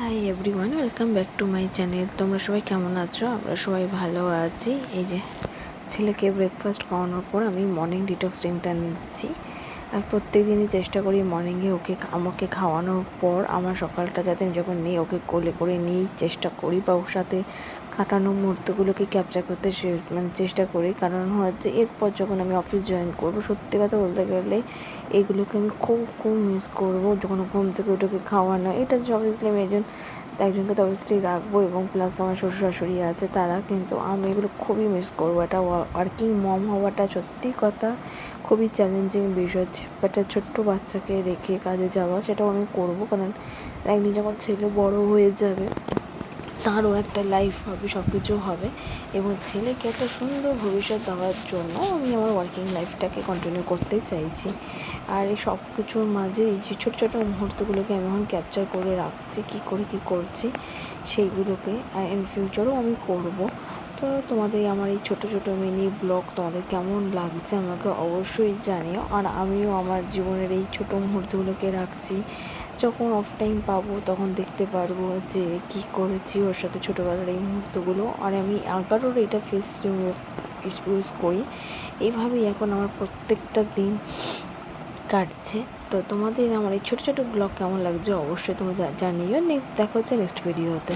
Hi everyone, welcome back to my channel. তোমরা সবাই কেমন আছো? আমরা সবাই ভালো আছি। এই যে ছেলেকে ব্রেকফাস্ট করানোর পর আমি মর্নিং ডিটক্স ড্রিঙ্কটা নিচ্ছি। আর প্রত্যেক দিনই চেষ্টা করি মর্নিংয়ে আমাকে খাওয়ানোর পর আমার সকালটা যাতে আমি যখন নিই ওকে কোলে করে নিয়েই চেষ্টা করি বা ওর সাথে কাটানো মুহূর্তগুলোকে ক্যাপচার করতে চেষ্টা করি। কারণ হচ্ছে এরপর যখন আমি অফিস জয়েন করবো, সত্যি কথা বলতে গেলে এগুলোকে আমি খুব খুব মিস করবো। যখন ঘুম থেকে ওটাকে খাওয়ানো, এটা যে অবভিয়াসলি আমি একজনকে তো অবভিয়াসলি রাখবো, এবং প্লাস আমার শ্বশুর শাশুড়ি আছে, তারা কিন্তু আমি এগুলো খুবই মিস করবো। এটা ওয়ার্কিং মম হওয়াটা সত্যি কথা খুবই চ্যালেঞ্জিং বিষয়। একটা ছোট্ট বাচ্চাকে রেখে কাজে যাওয়া, সেটাও আমি করবো, কারণ একদিন যখন ছেলে বড় হয়ে যাবে তারও একটা লাইফ হবে, সব কিছু হবে, এবং ছেলেকে একটা সুন্দর ভবিষ্যৎ দেওয়ার জন্য আমি আমার ওয়ার্কিং লাইফটাকে কন্টিনিউ করতে চাইছি। আর এই সব কিছুর মাঝে এই যে ছোটো ছোটো মুহূর্তগুলোকে আমি এখন ক্যাপচার করে রাখছি, কী করছি সেইগুলোকে, আর ইন ফিউচারও আমি করব। তো তোমাদের আমার এই ছোটো ছোটো মিনি ব্লগ তোমাদের কেমন লাগছে আমাকে অবশ্যই জানিও। আর আমিও আমার জীবনের এই ছোটো মুহূর্তগুলোকে রাখছি, যখন অফ টাইম পাবো তখন দেখতে পারবো যে কী করেছি ওর সাথে ছোটোবেলার এই মুহূর্তগুলো। আর আমি আঁকারও এটা ফেস ইউজ করি। এইভাবেই এখন আমার প্রত্যেকটা দিন কাটছে। তো তোমাদের আমার এই ছোটো ছোটো ব্লগ কেমন লাগছে অবশ্যই তোমরা জানিও। দেখা হচ্ছে নেক্সট ভিডিওতে।